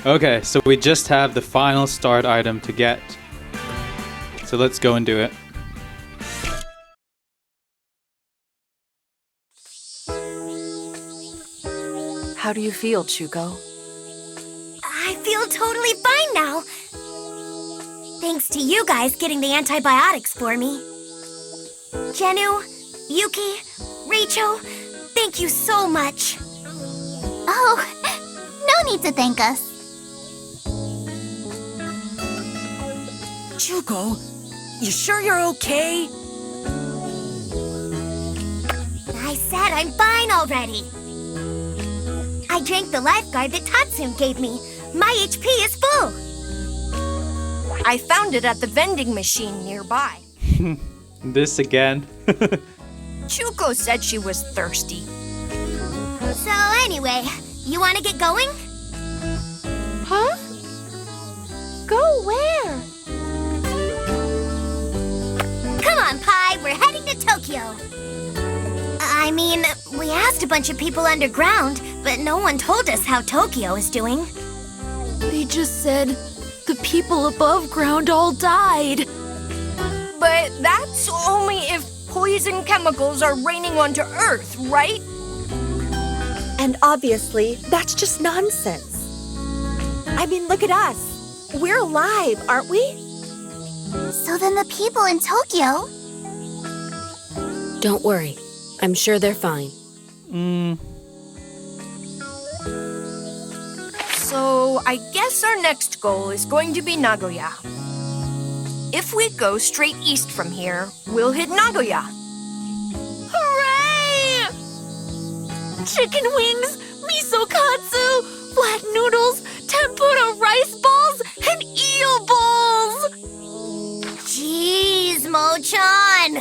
Okay, so we just have the final start item to get. So let's go and do it. How do you feel, Chuko? I feel totally fine now. Thanks to you guys getting the antibiotics for me. Jennu, Yuki, Rachel, thank you so much. Oh, no need to thank us. Chuko, you sure you're okay? I said I'm fine already. I drank the lifeguard that Tatsum gave me. My HP is full. I found it at the vending machine nearby. This again. Chuko said she was thirsty. So anyway, you want to get going? Huh? Go where? Come on, Pi, we're heading to Tokyo. I mean, we asked a bunch of people underground, but no one told us how Tokyo is doing. They just said the people above ground all died. But that's only if poison chemicals are raining onto Earth, right? And obviously, that's just nonsense. I mean, look at us. We're alive, aren't we? So then the people in Tokyo... Don't worry. I'm sure they're fine. So I guess our next goal is going to be Nagoya. If we go straight east from here, we'll hit Nagoya. Hooray! Chicken wings, miso katsu, flat noodles, tempura rice balls, and eel balls! Jeez, Mo-chan!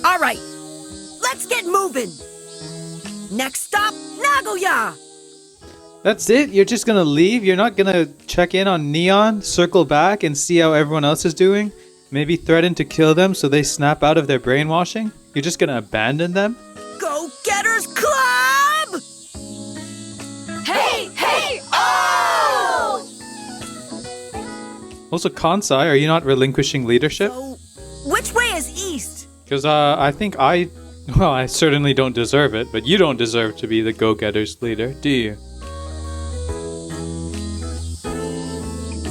All right, let's get moving. Next stop, Nagoya. That's it? You're just gonna leave? You're not gonna check in on Neon, circle back, and see how everyone else is doing? Maybe threaten to kill them so they snap out of their brainwashing? You're just gonna abandon them? Go Getters Club! Hey, hey, oh! Also, Kansai, are you not relinquishing leadership? So, which way is east? Because I think I certainly don't deserve it, but you don't deserve to be the go-getters leader, do you?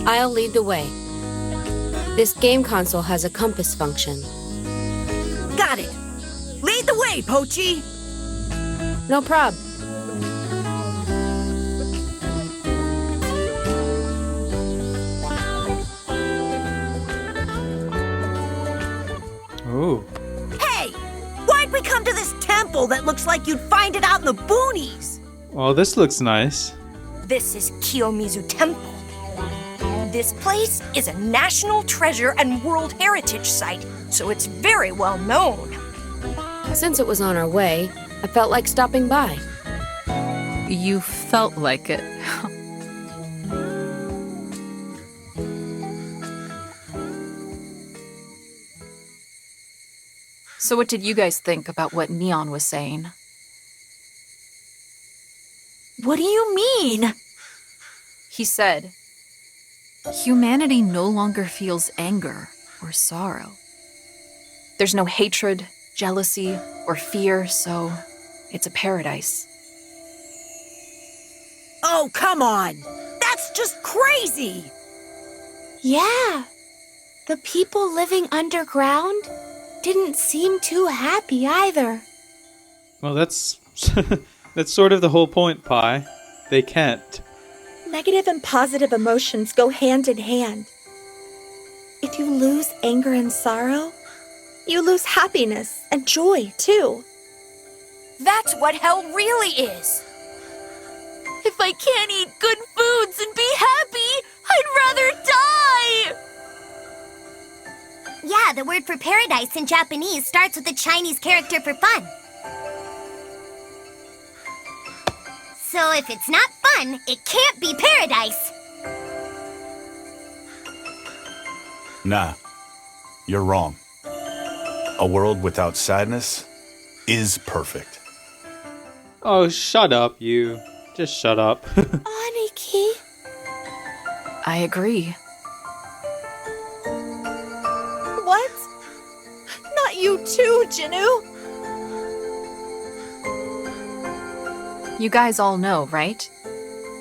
I'll lead the way. This game console has a compass function. Got it. Lead the way, Pochi. No prob. Oh. Hey, why'd we come to this temple that looks like you'd find it out in the boonies? Well, this looks nice. This is Kiyomizu Temple. This place is a national treasure and World Heritage Site, so it's very well known. Since it was on our way, I felt like stopping by. You felt like it. So what did you guys think about what Neon was saying? What do you mean? He said, humanity no longer feels anger or sorrow. There's no hatred, jealousy, or fear, so it's a paradise. Oh, come on. That's just crazy. Yeah. The people living underground didn't seem too happy either. Well, that's that's sort of the whole point, Pi. They can't. Negative and positive emotions go hand in hand. If you lose anger and sorrow, you lose happiness and joy, too. That's what hell really is. If I can't eat good foods and be happy, I'd rather die! Yeah, the word for paradise in Japanese starts with a Chinese character for fun. So if it's not fun, it can't be paradise. Nah, you're wrong. A world without sadness is perfect. Oh, shut up, you. Just shut up. Aniki. I agree. What? Not you too, Jinu. You guys all know, right?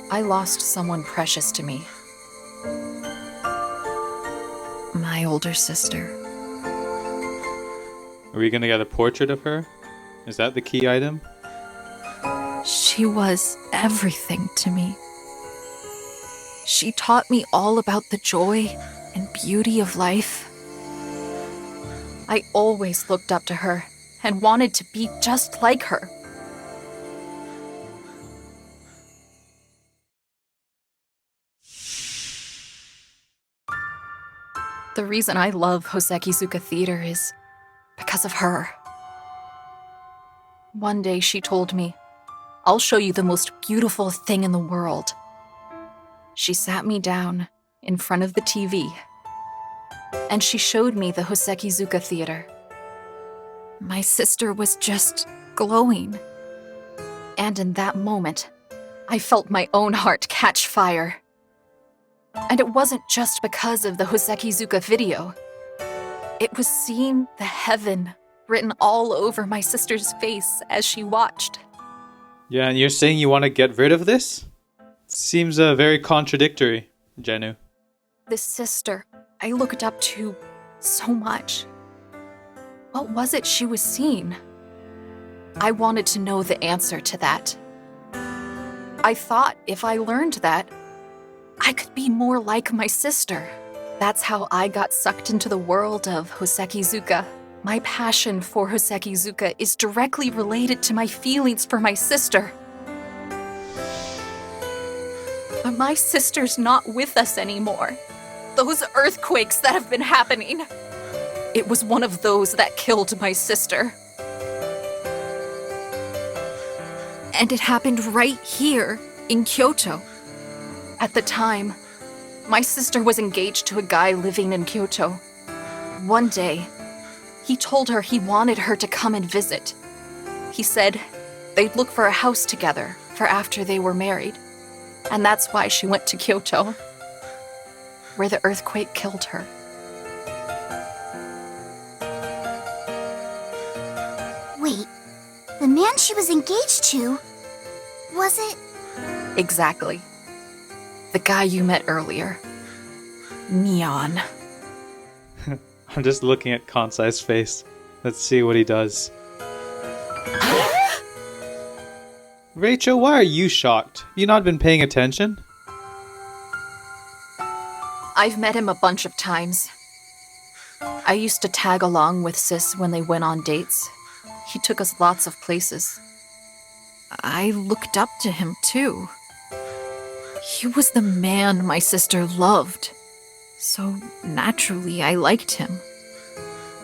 I lost someone precious to me. My older sister. Are we gonna get a portrait of her? Is that the key item? She was everything to me. She taught me all about the joy and beauty of life. I always looked up to her and wanted to be just like her. The reason I love Hosekizuka Theater is because of her. One day she told me, "I'll show you the most beautiful thing in the world." She sat me down in front of the TV, and she showed me the Hosekizuka Theater. My sister was just glowing. And in that moment, I felt my own heart catch fire. And it wasn't just because of the Hosekizuka video. It was seeing the heaven written all over my sister's face as she watched. Yeah, and you're saying you want to get rid of this? Seems very contradictory, Jenu. This sister I looked up to so much. What was it she was seeing? I wanted to know the answer to that. I thought if I learned that, I could be more like my sister. That's how I got sucked into the world of Hosekizuka. My passion for Hosekizuka is directly related to my feelings for my sister. But my sister's not with us anymore. Those earthquakes that have been happening. It was one of those that killed my sister. And it happened right here in Kyoto. At the time, my sister was engaged to a guy living in Kyoto. One day, he told her he wanted her to come and visit. He said they'd look for a house together for after they were married. And that's why she went to Kyoto, where the earthquake killed her. Wait, the man she was engaged to, was it? Exactly. The guy you met earlier. Neon. I'm just looking at Kansai's face. Let's see what he does. Rachel, why are you shocked? You not been paying attention? I've met him a bunch of times. I used to tag along with Sis when they went on dates. He took us lots of places. I looked up to him too. He was the man my sister loved. So naturally, I liked him.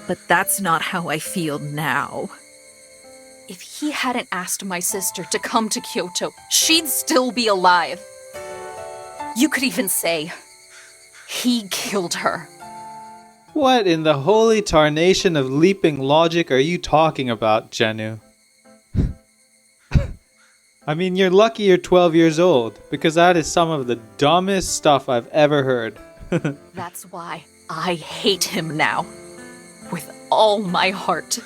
But that's not how I feel now. If he hadn't asked my sister to come to Kyoto, she'd still be alive. You could even say, he killed her. What in the holy tarnation of leaping logic are you talking about, Jenu? I mean, you're lucky you're 12 years old, because that is some of the dumbest stuff I've ever heard. That's why I hate him now. With all my heart.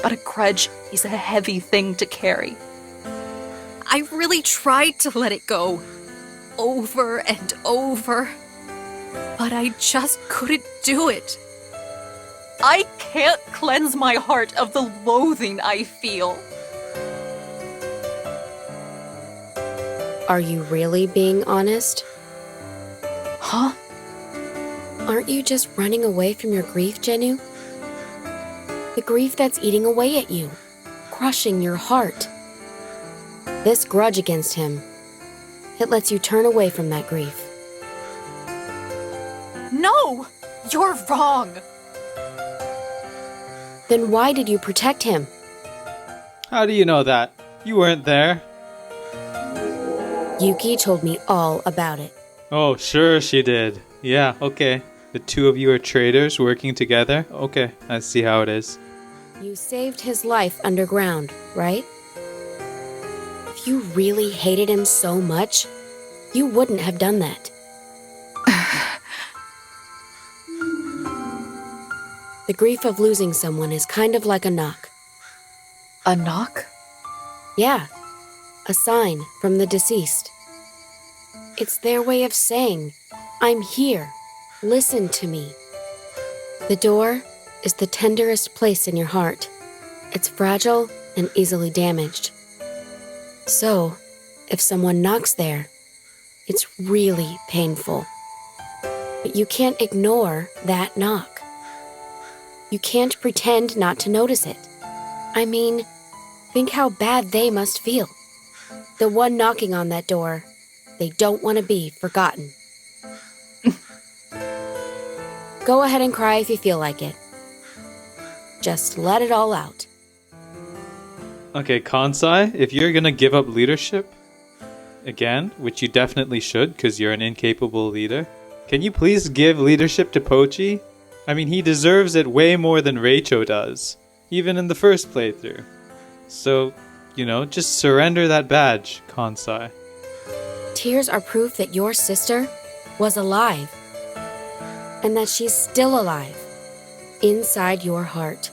But a grudge is a heavy thing to carry. I really tried to let it go. Over and over. But I just couldn't do it. I can't cleanse my heart of the loathing I feel. Are you really being honest? Huh? Aren't you just running away from your grief, Jenu? The grief that's eating away at you, crushing your heart. This grudge against him, it lets you turn away from that grief. No! You're wrong! Then why did you protect him? How do you know that? You weren't there. Yuki told me all about it. Oh, sure she did. Yeah, okay. The two of you are traitors working together? Okay, I see how it is. You saved his life underground, right? If you really hated him so much, you wouldn't have done that. The grief of losing someone is kind of like a knock. A knock? Yeah, a sign from the deceased. It's their way of saying, I'm here, listen to me. The door is the tenderest place in your heart. It's fragile and easily damaged. So, if someone knocks there, it's really painful. But you can't ignore that knock. You can't pretend not to notice it. I mean, think how bad they must feel. The one knocking on that door, they don't want to be forgotten. Go ahead and cry if you feel like it. Just let it all out. Okay, Kansai, if you're gonna give up leadership, again, which you definitely should because you're an incapable leader, can you please give leadership to Pochi? I mean, he deserves it way more than Reicho does, even in the first playthrough. So, just surrender that badge, Kansai. Tears are proof that your sister was alive. And that she's still alive, inside your heart.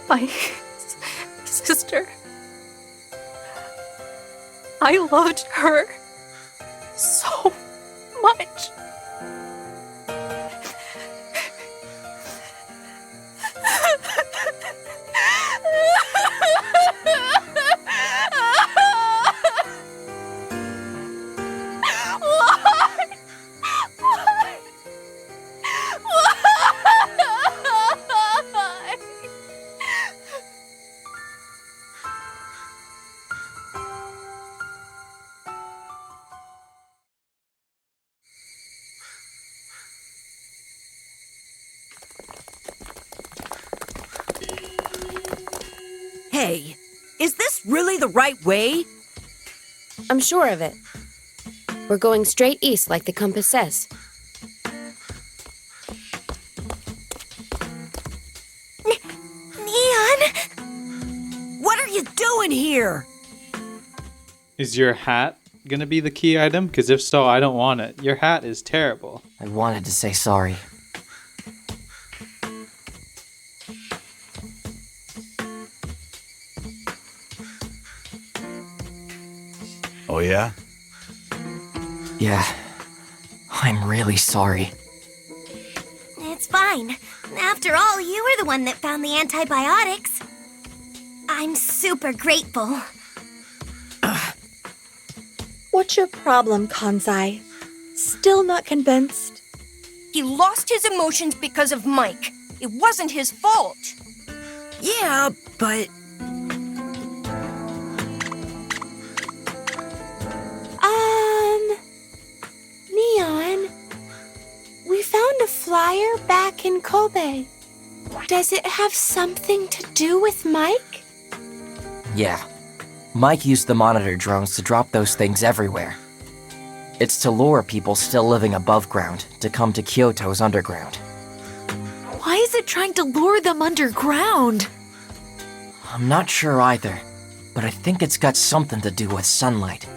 My sister. I loved her so much. Hey, is this really the right way? I'm sure of it. We're going straight east like the compass says. Neon! What are you doing here? Is your hat gonna be the key item? Because if so, I don't want it. Your hat is terrible. I wanted to say sorry. Oh, yeah? Yeah, I'm really sorry. It's fine. After all, you were the one that found the antibiotics. I'm super grateful. What's your problem, Kansai? Still not convinced? He lost his emotions because of Mike. It wasn't his fault. Yeah, but Neon, we found a flyer back in Kobe. Does it have something to do with Mike? Yeah. Mike used the monitor drones to drop those things everywhere. It's to lure people still living above ground to come to Kyoto's underground. Why is it trying to lure them underground? I'm not sure either, but I think it's got something to do with sunlight.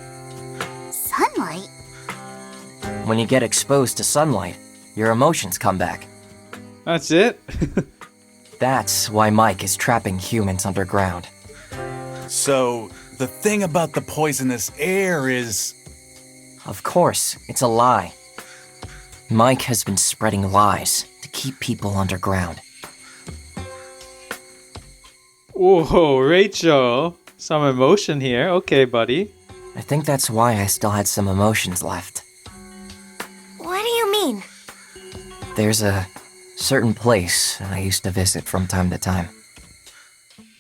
Sunlight? When you get exposed to sunlight, your emotions come back. That's it? That's why Mike is trapping humans underground. So, the thing about the poisonous air is... Of course, it's a lie. Mike has been spreading lies to keep people underground. Whoa, Rachel. Some emotion here. Okay, buddy. I think that's why I still had some emotions left. What do you mean? There's a certain place I used to visit from time to time.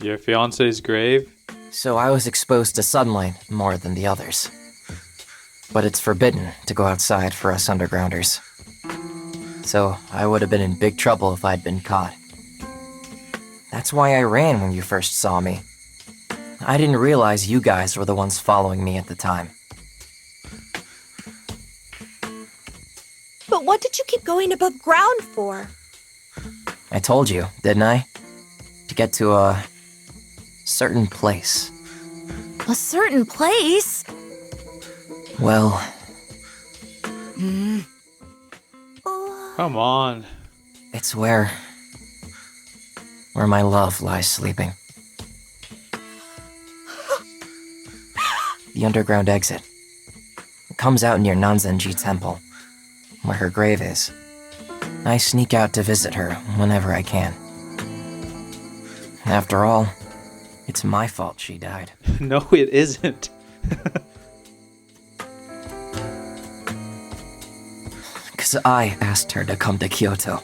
Your fiance's grave? So I was exposed to sunlight more than the others. But it's forbidden to go outside for us undergrounders. So I would have been in big trouble if I'd been caught. That's why I ran when you first saw me. I didn't realize you guys were the ones following me at the time. But what did you keep going above ground for? I told you, didn't I? To get to a certain place. A certain place? Well, Come on. it's where my love lies sleeping. The underground exit. It comes out near Nanzenji Temple, where her grave is. I sneak out to visit her whenever I can. After all, it's my fault she died. No, it isn't. 'Cause I asked her to come to Kyoto.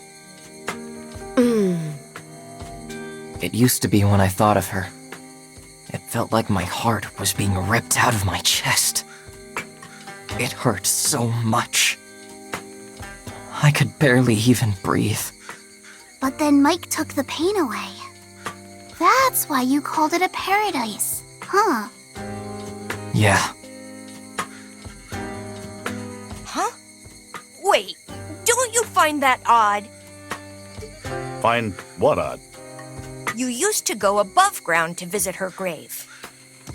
It used to be when I thought of her. It felt like my heart was being ripped out of my chest. It hurt so much. I could barely even breathe. But then Mike took the pain away. That's why you called it a paradise, huh? Yeah, Huh? Wait, don't you find that odd? Find what odd? You used to go above ground to visit her grave.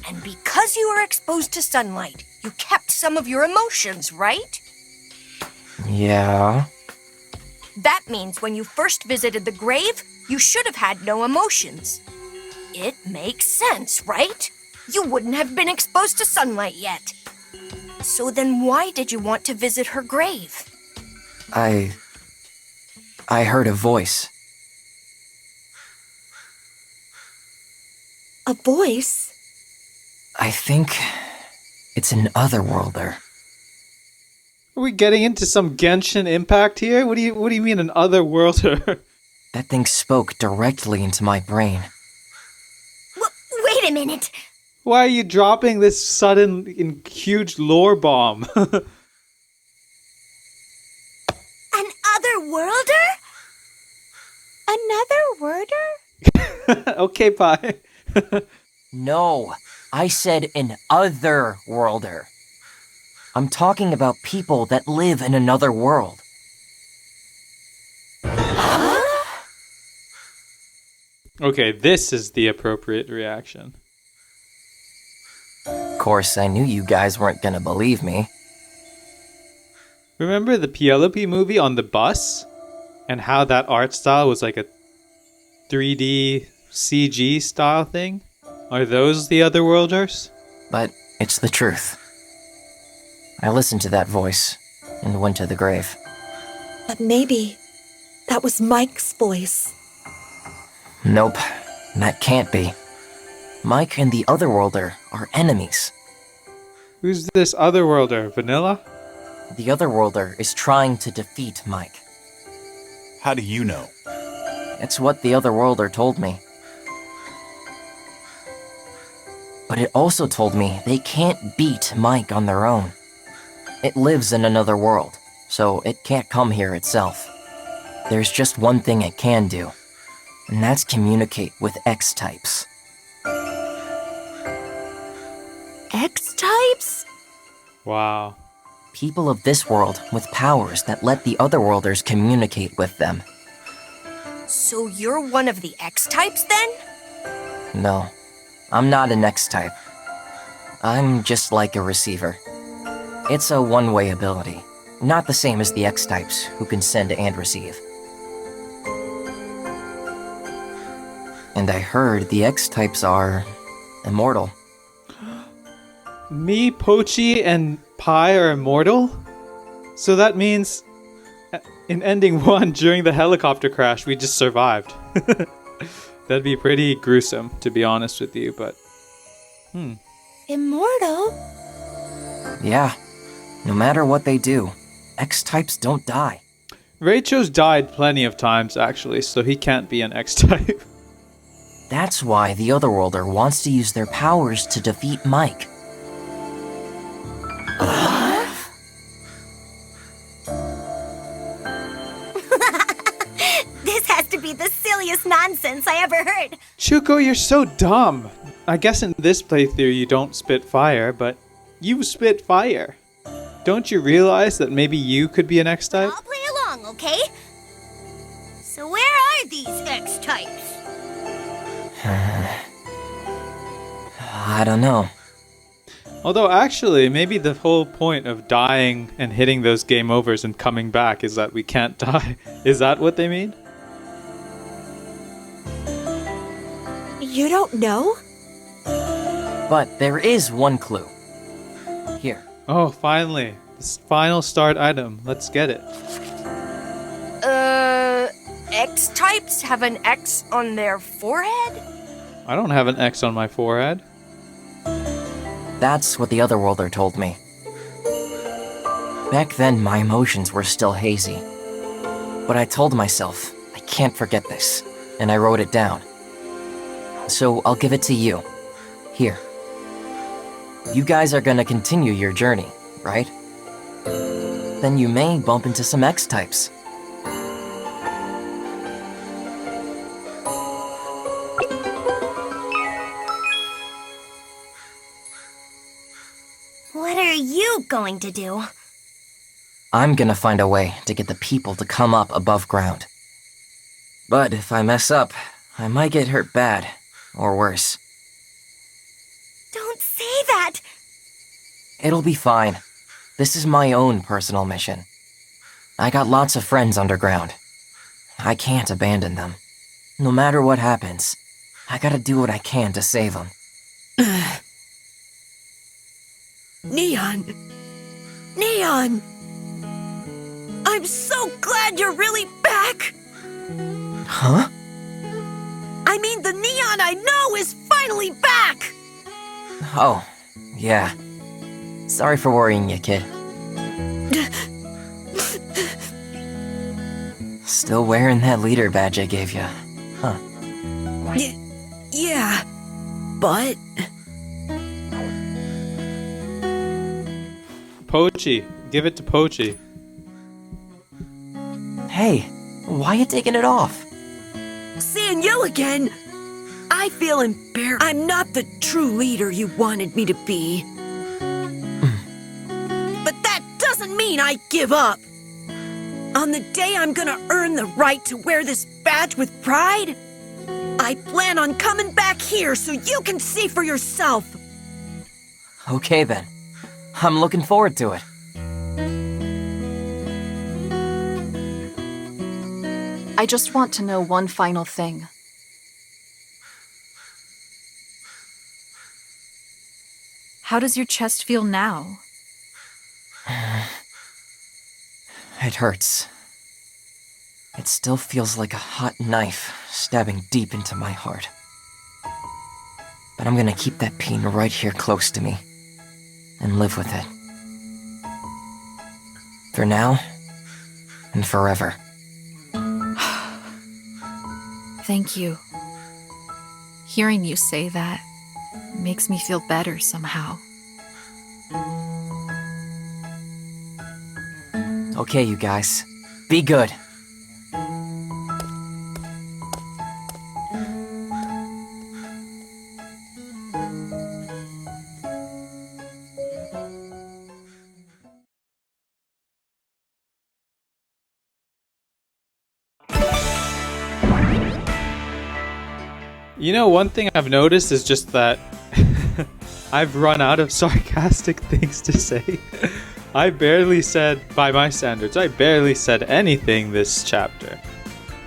And because you were exposed to sunlight, you kept some of your emotions, right? yeah. That means when you first visited the grave, you should have had no emotions. It makes sense, right? You wouldn't have been exposed to sunlight yet. So then why did you want to visit her grave? I heard a voice. A voice? I think it's an otherworlder. Are we getting into some Genshin Impact here? What do you mean an otherworlder? That thing spoke directly into my brain. Wait a minute. Why are you dropping this sudden and huge lore bomb? An otherworlder? Another worder? Okay, bye. No, I said an otherworlder. I'm talking about people that live in another world. Okay, this is the appropriate reaction. Of course, I knew you guys weren't gonna believe me. Remember the Penelope movie on the bus? And how that art style was like a 3D CG style thing? Are those the otherworlders? But it's the truth. I listened to that voice and went to the grave. But maybe that was Mike's voice. Nope, that can't be. Mike and the Otherworlder are enemies. Who's this otherworlder? Vanilla? The Otherworlder is trying to defeat Mike. How do you know? It's what the Otherworlder told me. But it also told me they can't beat Mike on their own. It lives in another world, so it can't come here itself. There's just one thing it can do, and that's communicate with X-types. X-types? Wow. People of this world with powers that let the Otherworlders communicate with them. So you're one of the X-types then? No, I'm not an X-type. I'm just like a receiver. It's a one-way ability, not the same as the X-types who can send and receive. And I heard the X-types are immortal. Me, Pochi, and Pi are immortal? So that means in ending 1 during the helicopter crash, we just survived. That'd be pretty gruesome, to be honest with you, but... Immortal? Yeah, no matter what they do, X-types don't die. Rachel's died plenty of times, actually, so he can't be an X-type. That's why the Otherworlder wants to use their powers to defeat Mike. silliest nonsense I ever heard. Chuko, you're so dumb. I guess in this playthrough you don't spit fire, but you spit fire. Don't you realize that maybe you could be an X-type? I'll play along, okay? So where are these X-types? I don't know. Although actually, maybe the whole point of dying and hitting those game overs and coming back is that we can't die. Is that what they mean? You don't know? But there is one clue. Here. Oh, finally. This final start item. Let's get it. X-types have an X on their forehead? I don't have an X on my forehead. That's what the other worlder told me. Back then, my emotions were still hazy. But I told myself, I can't forget this, and I wrote it down. So I'll give it to you. Here. You guys are gonna continue your journey, right? Then you may bump into some X-types. What are you going to do? I'm gonna find a way to get the people to come up above ground. But if I mess up, I might get hurt bad, or worse. Don't say that! It'll be fine. This is my own personal mission. I got lots of friends underground. I can't abandon them. No matter what happens, I gotta do what I can to save them. Neon! Neon! I'm so glad you're really back! Huh? I mean, the Neon I know is finally back! Oh, yeah. Sorry for worrying you, kid. Still wearing that leader badge I gave you, huh? Yeah, but... Pochi. Give it to Pochi. Hey, why you taking it off? Seeing you again, I feel embarrassed. I'm not the true leader you wanted me to be. But that doesn't mean I give up. On the day I'm gonna earn the right to wear this badge with pride, I plan on coming back here so you can see for yourself. Okay then. I'm looking forward to it. I just want to know one final thing. How does your chest feel now? It hurts. It still feels like a hot knife stabbing deep into my heart. But I'm gonna keep that pain right here close to me and live with it. For now and forever. Thank you. Hearing you say that makes me feel better somehow. Okay, you guys. Be good. You know, one thing I've noticed is just that I've run out of sarcastic things to say. I barely said, by my standards, I barely said anything this chapter.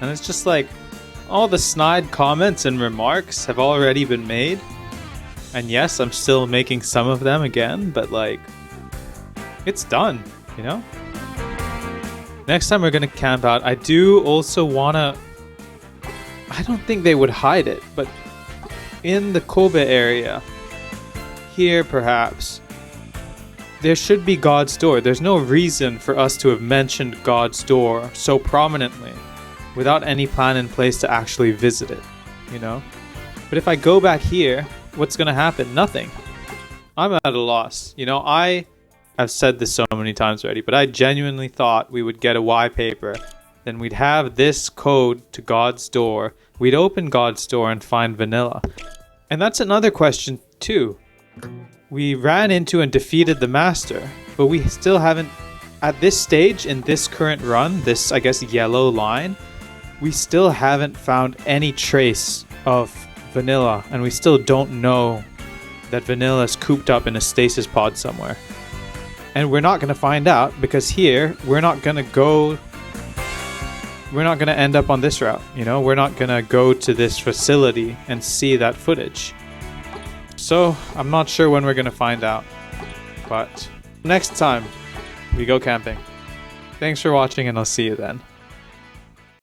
And it's just like, all the snide comments and remarks have already been made. And yes, I'm still making some of them again, but like, it's done, you know? Next time we're gonna camp out. I do also wanna... I don't think they would hide it, but in the Kobe area, here perhaps, there should be God's door. There's no reason for us to have mentioned God's door so prominently without any plan in place to actually visit it, you know? But if I go back here, what's going to happen? Nothing. I'm at a loss. You know, I have said this so many times already, but I genuinely thought we would get a Y paper then we'd have this code to God's door. We'd open God's door and find Vanilla. And that's another question too. We ran into and defeated the Master, but we still haven't, at this stage in this current run, this, I guess, yellow line, we still haven't found any trace of Vanilla, and we still don't know that Vanilla is cooped up in a stasis pod somewhere. And we're not going to find out, because here, we're not going to end up on this route, you know? We're not going to go to this facility and see that footage. So, I'm not sure when we're going to find out. But next time we go camping. Thanks for watching, and I'll see you then.